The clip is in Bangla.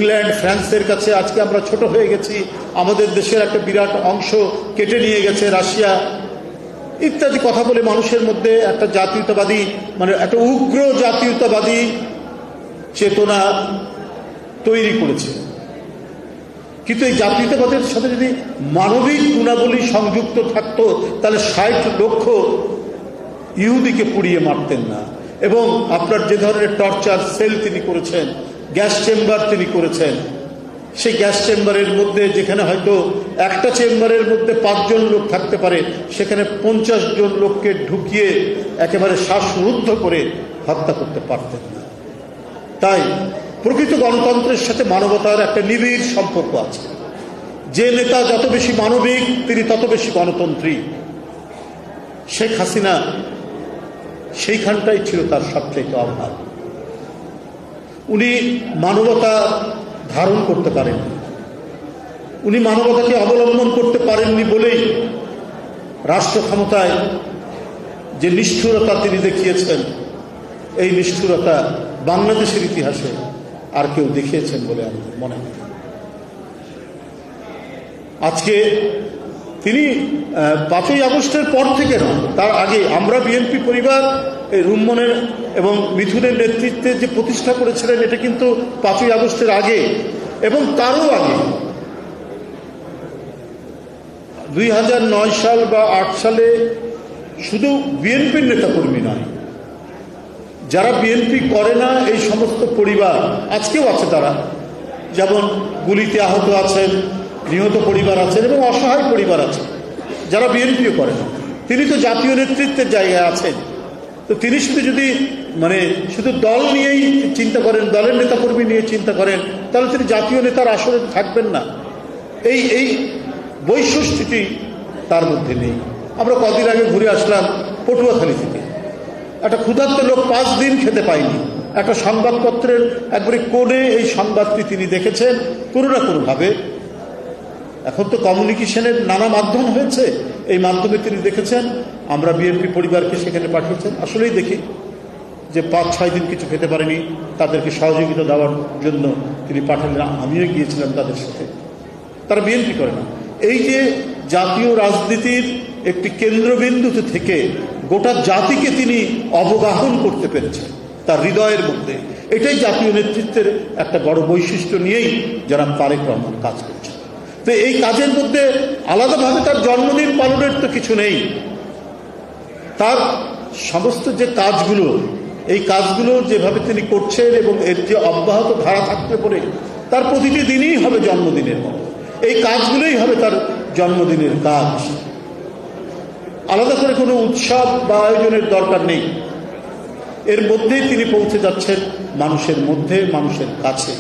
ইংল্যান্ড ফ্রান্সের কাছে আজকে আমরা ছোট হয়ে গেছি, আমাদের দেশের একটা বিরাট অংশ কেটে নিয়ে গেছে রাশিয়া ইত্যাদি কথা বলে মানুষের মধ্যে একটা জাতীয়তাবাদী মানে একটা উগ্র জাতীয়তাবাদী চেতনা তৈরি করেছে। কিন্তু এই জাতীয়তাবাদের সাথে যদি মানবিক গুণাবলী সংযুক্ত থাকতো তাহলে ৬০ লক্ষ ইহুদিকে পুড়িয়ে মারতেন না। এবং আপনার যে ধরনের টর্চার সেল তিনি করেছেন, গ্যাস চেম্বার তিনি করেছেন, সেই গ্যাস চেম্বারের মধ্যে যেখানে হয়তো একটা চেম্বারের মধ্যে ৫ জন লোক থাকতে পারে, সেখানে ৫০ জন লোককে ঢুকিয়ে একেবারে শ্বাসরুদ্ধ করে হত্যা করতে পারতেন না। তাই প্রকৃত গণতন্ত্রের সাথে মানবতার একটা নিবিড় সম্পর্ক আছে। যে নেতা যত বেশি মানবিক তিনি তত বেশি গণতন্ত্রী। শেখ হাসিনা সেইখানটাই ছিল তার সবচেয়ে অভাব। উনি মানবতা ধারণ করতে পারেননি, উনি মানবতাকে অবলম্বন করতে পারেননি বলেই রাষ্ট্র ক্ষমতায় যে নিষ্ঠুরতা তিনি দেখিয়েছেন, এই নিষ্ঠুরতা বাংলাদেশের ইতিহাসে আর কেউ দেখিয়েছেন বলে আমার মনে হয়। আজকে তিনি ৫ই আগস্টের পর থেকে না, তার আগে আমরা বিএনপি পরিবার এই রুম্মনের এবং মিথুনের নেতৃত্বে যে প্রতিষ্ঠা করেছিলেন, এটা কিন্তু ৫ই আগস্টের আগে এবং তারও আগে ২০০৯ সাল বা ৮ সালে শুধু বিএনপির নেতাকর্মী নয়, যারা বিএনপি করে না এই সমস্ত পরিবার আজকেও আছে, তারা যেমন গুলিতে আহত আছেন, নিহত পরিবার আছেন এবং অসহায় পরিবার আছে যারা বিএনপিও করে না। তিনি তো জাতীয় নেতৃত্বের জায়গায় আছেন। তো তিনি যদি শুধু দল নিয়েই চিন্তা করেন, দলের নেতাকর্মী নিয়ে চিন্তা করেন, তাহলে তিনি জাতীয় নেতার আসরে থাকবেন না। এই বৈশিষ্ট্যটি তার মধ্যে নেই। আমরা কদিন আগে ঘুরে আসলাম পটুয়াখালী থেকে, একটা ক্ষুধার্ত লোক 5 দিন খেতে পায়নি। একটা সংবাদপত্রের একবারে কোণে এই সংবাদটি তিনি দেখেছেন কোনো না কোনোভাবে। এখন তো কমিউনিকেশনের নানা মাধ্যম হয়েছে, এই মাধ্যমে তিনি দেখেছেন। আমরা বিএনপি পরিবারকে সেখানে পাঠিয়েছেন। আসলেই দেখি যে 5-6 দিন কিছু খেতে পারেনি, তাদেরকে সহযোগিতা দেওয়ার জন্য তিনি পাঠালেন। আমিও গিয়েছিলাম তাদের সাথে। তারা বিএনপি করে না। এই যে জাতীয় রাজনীতির একটি কেন্দ্রবিন্দুতে থেকে গোটা জাতিকে তিনি অবগাহন করতে পেরেছেন তার হৃদয়ের মধ্যে, এটাই জাতীয় নেতৃত্বের একটা বড় বৈশিষ্ট্য নিয়েই যারা তারেক রহমান কাজ করছেন। তো এই কাজের মধ্যে আলাদাভাবে তার জন্মদিন পালনের তো কিছু নেই। তার সমস্ত যে কাজগুলো, এই কাজগুলো যেভাবে তিনি করছেন এবং এর যে অব্যাহত ধারা থাকতে পারে, তার প্রতিটি দিনই হবে জন্মদিনের মতো। এই কাজগুলোই হবে তার জন্মদিনের কাজ। আলাদা করে কোনো উৎসব বা আয়োজনের দরকার নেই। এর মধ্যেই তিনি পৌঁছে যাচ্ছেন মানুষের মধ্যে, মানুষের কাছে।